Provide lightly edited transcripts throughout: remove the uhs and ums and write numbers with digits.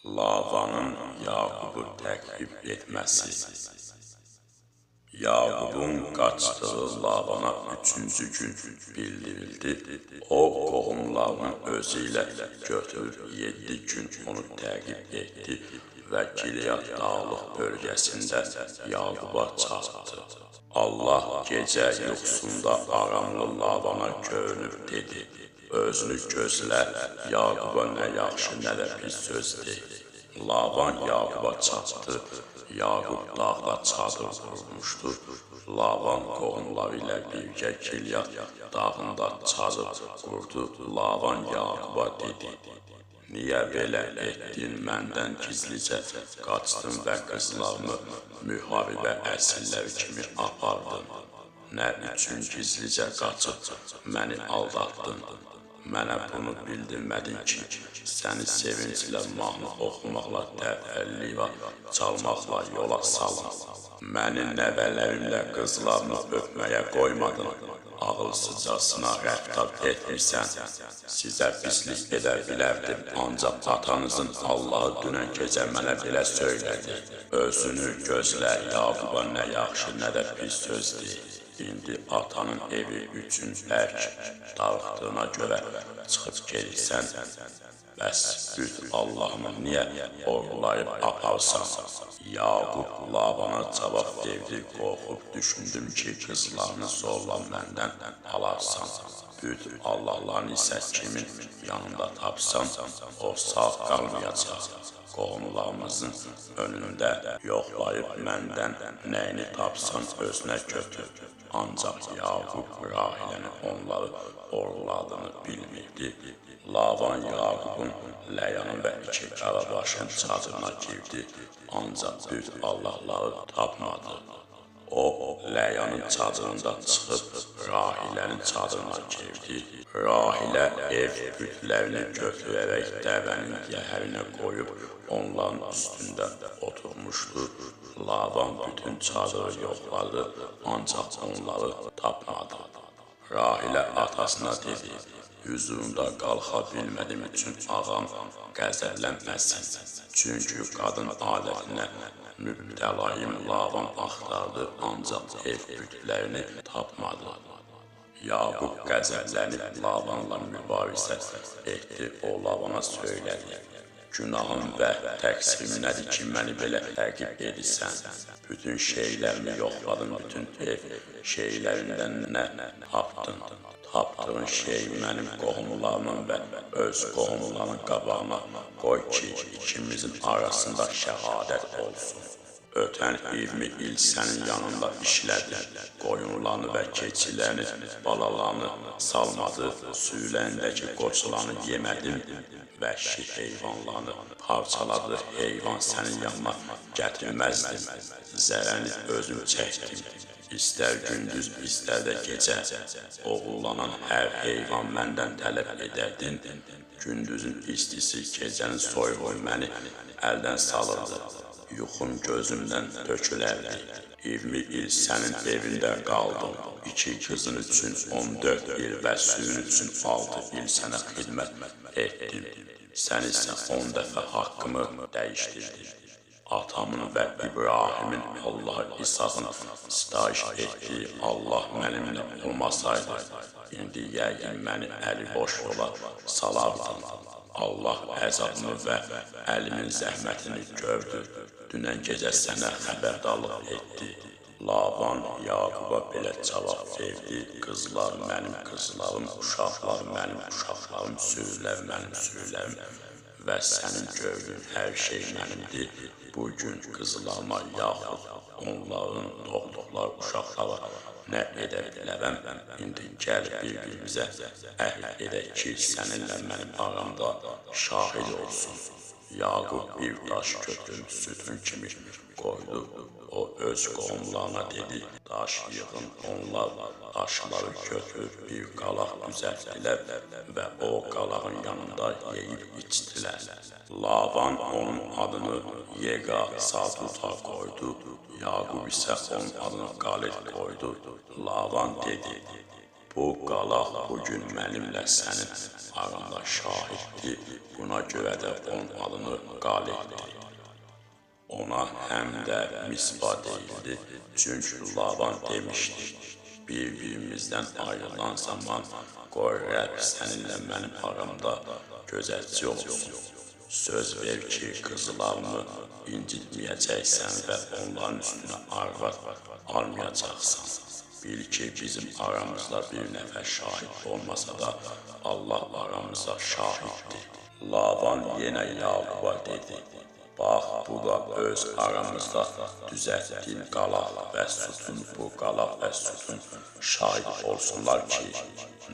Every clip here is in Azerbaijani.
Lavanın Yaqubu təqib etməsi. Yaqubun qaçdığı Lavana 3-cü gün bildirildi. O, qohumlarını özü ilə götürüb 7 gün onu təqib etdi və Gilead dağlıq bölgəsində Yaquba çatdı. Allah gecə yuxusunda aramlı Lavana görünüb dedi: özünü gözlə, Yaquba nə yaxşı, nə də pis söz deyil. Lavan Yaquba çatdı. Yaqub dağda çadır qurmuşdu. Lavan qohumları ilə birgə Gilead dağında çadır qurdu. Lavan Yaquba dedi: niyə belə etdin, məndən gizlicə qaçdın və qızlarımı müharibə əsirləri kimi apardın? Nə üçün gizlicə qaçıb məni aldatdın? Mənə bunu bildirmədin ki, səni sevinclə mahnı oxumaqla, təfəlliva çalmaqla yola salın. Məni nəvələrimlə qızlarını öpməyə qoymadın. Ağılsızcasına rəftar etmirsən. Sizə pislik edə bilərdim, ancaq atanızın Allahı dünən gecə mənə belə söylədi: özünü gözlə, Yaquba nə yaxşı, nə də pis söz deyil. İndi atanın evi üçün bərk darıxdığına görə çıxıb gelirsən. Bəs büt Allah'ını niyə oğurlayıb aparsan? Yaqub Lavana cavab verdi: qorxub düşündüm ki, qızlarını zorla məndən alarsan. Büt Allah'ların isə kimin yanında tapsan, o sağ qalmayacaq. Qohumlarımızın önündə yoxlayıb məndən nəyini tapsan özünə götür. Ancaq Yaqub Rahiləni onları oğurladığını bilmirdi. Lavan Yaqubun Ləyanın və 2 qarabaşın çadırına girdi, ancaq büt Allahları tapmadı. O, Ləyanın çadırında çıxıb Rahilənin çadırına girdi. Rahilə ev bütlərini götürərək dəvənin yəhərinə qoyub onların üstündə oturmuşdu. Lavan bütün çadırı yoxladı, ancaq onları tapmadı. Rahilə atasına dedi: hüzurunda qalxa bilmədim üçün ağam qəzəblənməsin. Çünki qadın adətinə mübtəlayım. Lavan axtardı, ancaq ev bütlərini tapmadı. Yaqub qəzəblənib Lavanla mübarizə etdi. O Lavana söylədi: günahım və təqsirim nədir ki, məni belə təqib edirsən? Bütün şeylərimi yoxladın, bütün ev şeylərindən nə tapdın? Tapdığın şey mənim qohumlarımın və öz qohumlarının qabağına qoy ki, ikimizin arasında şəhadət olsun. Ötən 20 il sənin yanında işlədi. Qoyunlarını və keçilərini, balalarını salmadı, sürülərindəki qoçularını yemədim. Vəhşi heyvanlarını parçaladı, heyvan sənin yanına gətirməzdim. Zərəni özüm çəkdim. İstər gündüz, istər də gecə oğullanan hər heyvan məndən tələb edərdin. Gündüzün istisi, gecənin soyuğu məni əldən salırdı. Yuxum gözümdən tökülərdi. 20 il sənin evində qaldım. 2 qızın üçün 14 il və suyun üçün 6 il sənə xidmət etdim. Sən isə 10 dəfə haqqımı dəyişdirdin. Atamın və İbrahimin Allah İsa'nın sitayiş etdiyi Allah mənimlə olmasaydı, indi yəqin məni əli boş yola salardın. Allah əzabımı və əlimin zəhmətini gördü. Dünən gecə sənə xəbərdarlıq etdi. Lavan Yaquba belə cavab verdi: qızlar mənim qızlarım, uşaqlar mənim uşaqlarım, sürülər mənim sürülərim və sənin gördüyün hər şey mənimdir. Bugün qızlarıma yaxud onların doğduqları uşaqlara nə edə bilərəm? İndi gəl bir-birimizə əhd edək ki, səninlə mənim aramda şahid olsun. Yaqub bir daş götürüb sütun kimi qoydu. O öz qohumlarına dedi: daş yığın. Onlar daşları götürüb bir qalaq düzəltdilər və o qalağın yanında yeyib içdilər. Lavan onun adını Yega Saduta qoydu. Yaqub isə onun adını Qalib qoydu. Lavan dedi: Bu qalaq bugün mənimlə sənin aranda şahiddir, buna görə də onun adını qal etdi. Ona həm də Mispa deyildi, çünki Laban demişdi, bir-birimizdən ayrılan zaman qoy Rəbb səninlə mənim aramda gözətçi olsun. Söz ver ki, qızlarımı incitməyəcəksən və onların üstünə arvad almayacaqsan. Bil ki, bizim aramızda bir nəfər şahid olmasa da Allah aramıza şahiddir. Laban yenə Yaquba dedi, bax, bu da öz aramızda düzəltdiyin qalaq və sütun, bu qalaq və sütun şahid olsunlar ki,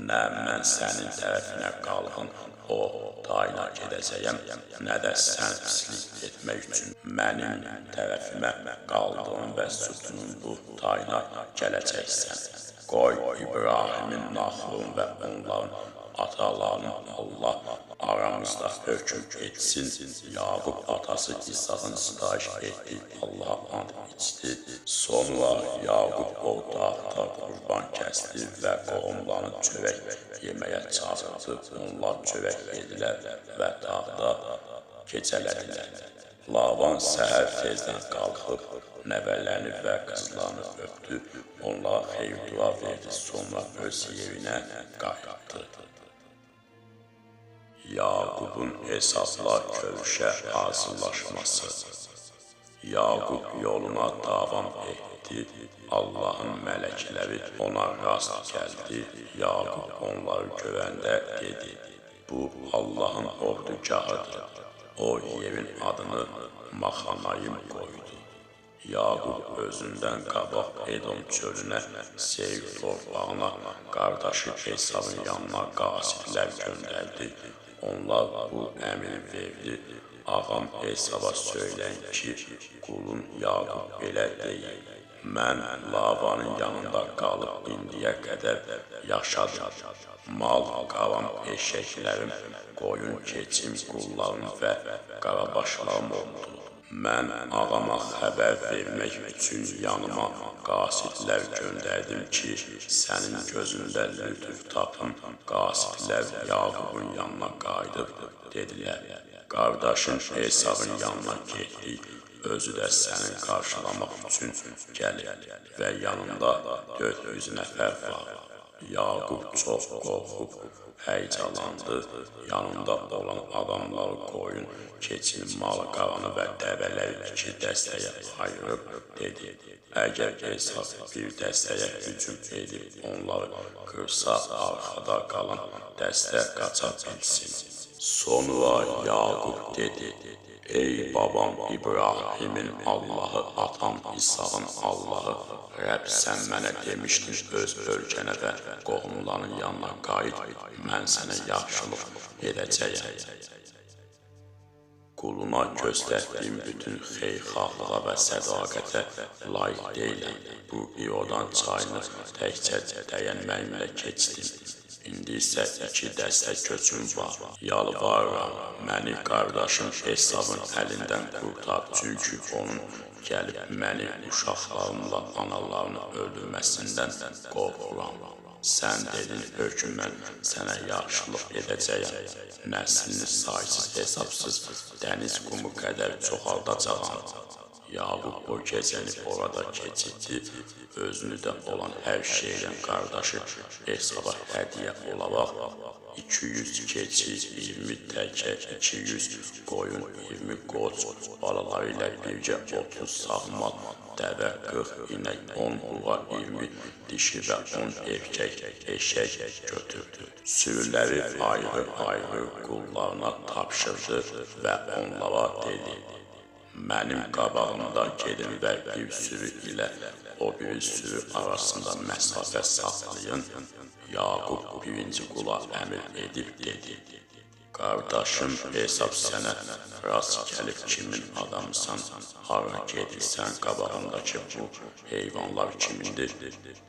nə mən sənin tərəfinə qalğın o tayına gedəcəyəm, nə də sən pislik etmək üçün mənim tərəfimə qaldığın və sütunun bu tayına gələcəksən. Qoy İbrahimin, Naxurun və onların atalarının Allah aramızda hökm etsin. Yaqub atası İsaqın sitayiş etdi, Allaha and içdi. Sonra Yaqub o dağda qurban kəsdi və qohumlarını çörək yeməyə çağırdı. Onlar çörək yedilər və dağda gecələdilər. Laban səhər tezdən qalxıb nəvələrini və qızlarını öpdü. Onlara xeyir-dua verdi, sonra öz yerinə qayıtdı. Yaqubun Esavla görüşə hazırlaşması. Yaqub yoluna davam etdi. Allahın mələkləri ona rast gəldi. Yaqub onları görəndə dedi, bu Allahın ordugahıdır. O yerin adını Maxanayim qoydu. Yaqub özündən qabaq Edom çölünə, Seyir torpağına, qardaşı Esavın yanına qasidlər göndərdi. Onlar bu əmri verdi, ağam Esava söyləyin ki, qulun Yaqub belə deyil. Mən Labanın yanında qalıb indiyə qədər yaşadım. Mal, qavam, eşəklərim, qoyun, keçim, qullarım və qarabaşlarım oldu. Mən ağama xəbər vermək üçün yanıma qasidlər göndərdim ki, sənin gözündə lütuf tapın. Qasidlər Yaqubun yanına qayıdıb dedilər, qardaşın Esavın yanına getdik, özü də sənin qarşılamaq üçün gəlir və yanında 400 nəfər var. Yaqub çox qorxub, həyəcanlandı, yanında olan adamları qoyun, keçin, malı, qalanı və dəvələri 2 dəstəyə ayırıb dedi, əgər Esav bir dəstəyə hücum edib onları qırsa, arxada qalan dəstə qaça bilsin. Sonra Yaqub dedi, ey babam İbrahimin Allahı, atam İsaqın Allahı, Rəbb sən mənə demişdin, öz ölkənə və qohumların yanına qayıt, mən sənə yaxşılıq edəcəyəm. Quluna göstərdiyim bütün xeyirxahlığa və sədaqətə layiq deyiləm. Bu İordan çayını təkcə dəyənməyimlə keçdim. İndi isə 2 dəstə köçüm var. Yalvarıram, məni qardaşım Esavın əlindən qurtar, çünki onun gəlib məni uşaqlarımla analarını öldürməsindən qorxuram. Sən dedin, hökmən sənə yaxşılıq edəcəyəm. Nəslini saysız hesabsız dəniz qumu qədər çoxaldacağam. Yaqub o gecəni orada keçirdi, özünü də olan hər şeydən qardaşı Esava hədiyyə olaraq 200 keçi, 20 təkə, 200 qoyun, 20 qoç balaları ilə bircə 30 sağmal, dəvə, 40 inək, 10 buğa, 20 dişi və 10 erkək eşək götürdü. Sürüləri ayrı-ayrı qullarına tapşırdı və onlara dedi, mənim qabağımda gedin və bir sürü ilə o bir sürü arasında məsafə saxlayın. Yaqub birinci qula əmr edib dedi, qardaşım Esav sənə rast gəlib kimin adamısan, hara gedirsən, qabağındakı bu heyvanlar kimindir,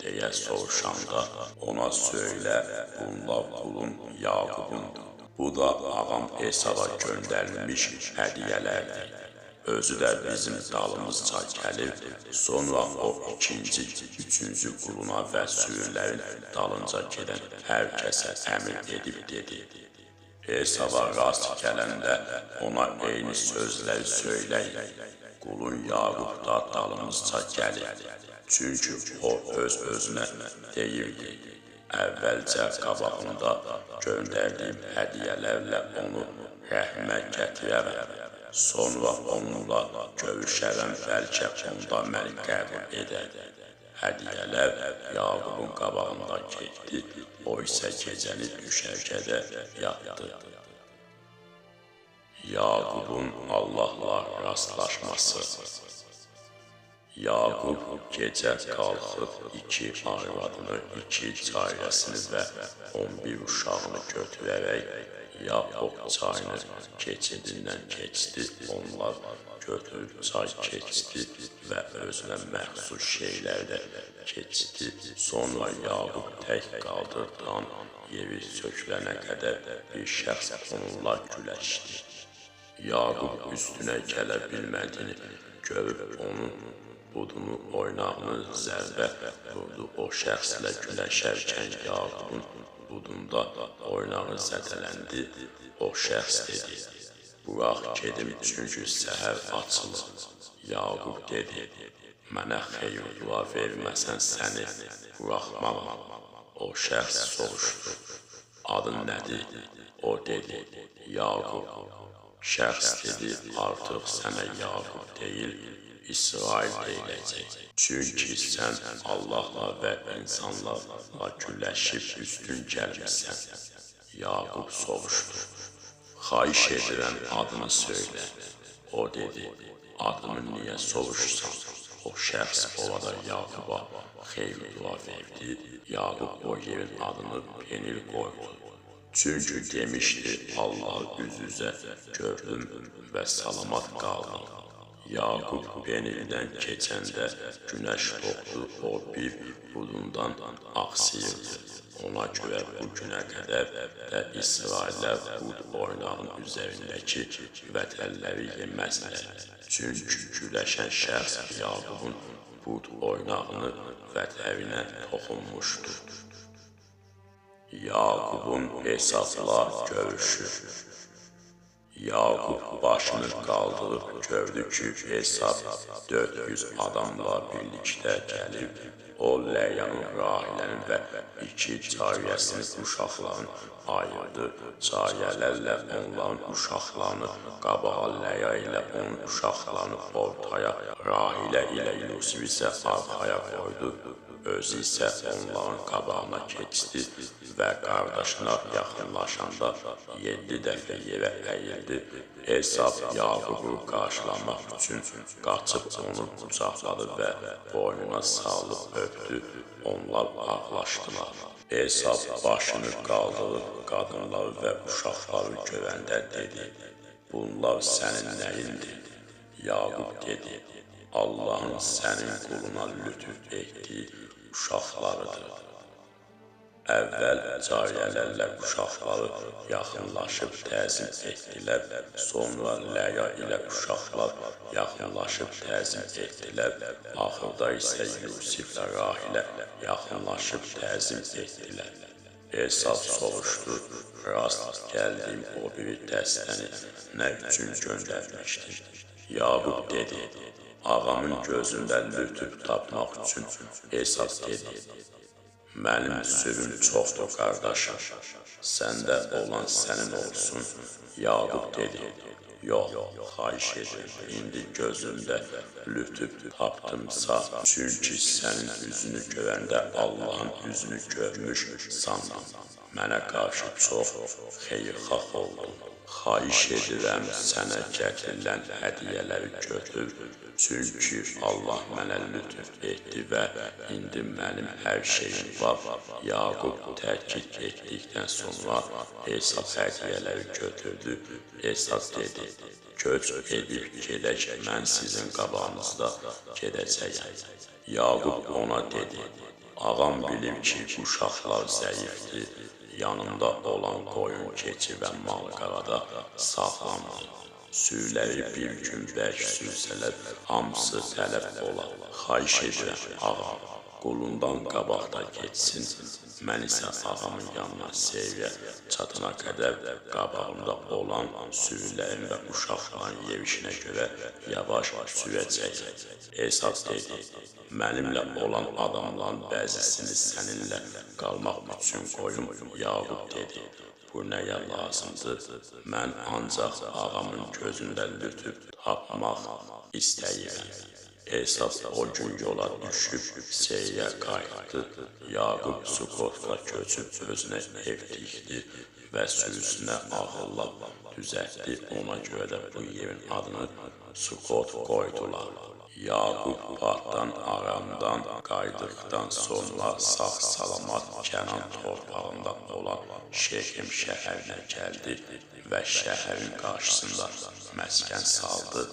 deyə soruşanda ona söylə, bunlar qulun Yaqubundur. Bu da ağam Esava göndərilmiş hədiyyələrdir. Özü də bizim dalımızca gəlib, sonra o ikinci, üçüncü quluna və sürülərin dalınca gedən hər kəsə əmr edib dedi. Esava rast gələndə ona eyni sözləri söyləyin. Qulun Yaqub da dalımızca gəlir. Çünki o öz-özünə deyirdi. Əvvəlcə qabağında göndərdiyim hədiyyələrlə onu rəhmə gətirərəm. Sonra onunla görüşərəm, bəlkə onda məni qəbul edər. Hədiyyələr Yaqubun qabağında getdi, o isə gecəni düşərgədə yatdı. Yaqubun Allahla rastlaşması. Yaqub gecə qalxıb 2 arvadını, 2 cariyəsini və 11 uşağını götürərək Yapok çayını keçidindən keçdi, onlar götürüb çay keçdi və özünə məxsus şeylər də keçdi. Sonra Yaqub tək qaldı, dan yeri sökülənə qədər bir şəxs onunla güləşdi. Yaqub üstünə gələ bilmədiyini görüb onun budunu oynağını zərbə vurdu. O şəxslə güləşərkən Yaqubun budunda oynağı zədələndi. O şəxs dedi, burax gedim, çünki səhər açılır. Yaqub dedi, mənə xeyir dua verməsən səni buraxmam. O şəxs soruşdu, adın nədir? O dedi, Yaqub. Şəxs dedi, artıq sənə Yaqub deyil, İsrail deyiləcək. Çünki sən Allahla və insanlarla güləşib üstün gəlmirsən. Yaqub soruşdu, xahiş edirəm adını söylə. O dedi, adımı niyə soruşsan? O şəxs orada Yaquba xeyir dua verdi. Yaqub o yerin adını Penil qoydu. Çünki demişdi, Allahı üz-üzə gördüm və salamat qaldım. Yaqub Penildən keçəndə günəş doğdu, o bir budundan axsıyırdı. Ona görə bu günə qədər də İsraillər bud oynağın üzərindəki vətənləri yeməzlər. Çünki güləşən şəxs Yaqubun bud oynağını vətərinə toxunmuşdur. Yaqubun Esavla görüşü. Yaqub başını qaldırıb gördü ki, Esav 400 adamla birlikdə gəlib, o Ləyyanın, Rahilənin və 2 cariyəsinin uşaqlarını ayırdı. Cariyələrlə onların uşaqlarını qabağa, Ləya ilə onun uşaqlarını ortaya, Rahilə ilə Yusuf isə arxaya qoydu. Özü isə onların qabağına keçdi və qardaşına yaxınlaşanda 7 dəfə yerə əyildi. Esav Yaqubu qarşılamaq üçün qaçıb onu qucaqladı və boynuna salıb öpdü. Onlar ağlaşdılar. Esav başını qaldırıb qadınları və uşaqları görəndə dedi, bunlar sənin nəyindir? Yaqub dedi, Allahın sənin quluna lütf etdiyi uşaqlarıdır. Əvvəl cariyələrlə uşaqları yaxınlaşıb təzim etdilər, sonra Ləya ilə uşaqlar yaxınlaşıb təzim etdilər, axırda isə Yusiflə Rahilə yaxınlaşıb təzim etdilər. Esav soruşdu, rast gəldiyim o biri dəstəni nə üçün göndərmişdir? Yaqub dedi, ağamın gözündə lütf tapmaq üçün. Esav dedi, mənim sürüm çoxdur qardaşım, səndə olan sənin olsun. Yaqub dedi, yox, xahiş edirəm, indi gözümdə lütf tapdımsa, çünki sənin üzünü görəndə Allahın üzünü görmüş sandım. Mənə qarşı çox xeyirxah oldum. Xahiş edirəm, sənə gətirilən hədiyyələri götür, çünki Allah mənə lütf etdi və indi mənim hər şeyim var. Yaqub təkid etdikdən sonra Esav hədiyyələri götürdü. Esav dedi, köç edib gedək, mən sizin qabağınızda gedəcəyəm. Yaqub ona dedi, ağam bilir ki, uşaqlar zəifdir, yanında olan qoyun, keçi və mal-qarada sağlamdır. Sürüləri bir gün bərk sürsələr, hamısı tələf olar. Xahiş edirəm, ağam, qulundan qabaqda geçsin. Mən isə ağamın yanına Seyyə çatana qədər qabağımda olan sürülərin və uşaqların yerişinə görə yavaş sürəcək. Esas dedi, mənimlə olan adamların bəzisini səninlə qalmaq üçün qoyum. Yaqub dedi, bu nəyə lazımdır? Mən ancaq ağamın gözündə lütüb tapmaq istəyirəm. Esas o gün yola düşüb Seyyə qayıtdı. Yaqub Sukotka köçüb özünə ev tikdi və sürüsünə ağılla düzəltdi. Ona görə də bu yerin adını Sukot qoydular. Yaqub Paddan Aramdan qayıtdıqdan sonra sağ-salamat Kənan torpağında olan Şekem şəhərinə gəldi və şəhərin qarşısında məskən saldı.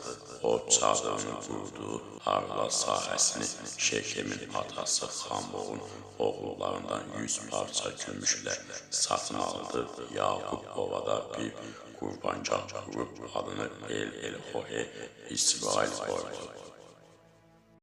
O çadırını qurdu, Harla sahəsini Şekemin atası Xamboğun oğullarından 100 parça gümüşlə satın aldı. Yaqub ovada bir qurbancaq qurub adını El-El-Hohe İsrail qoydu.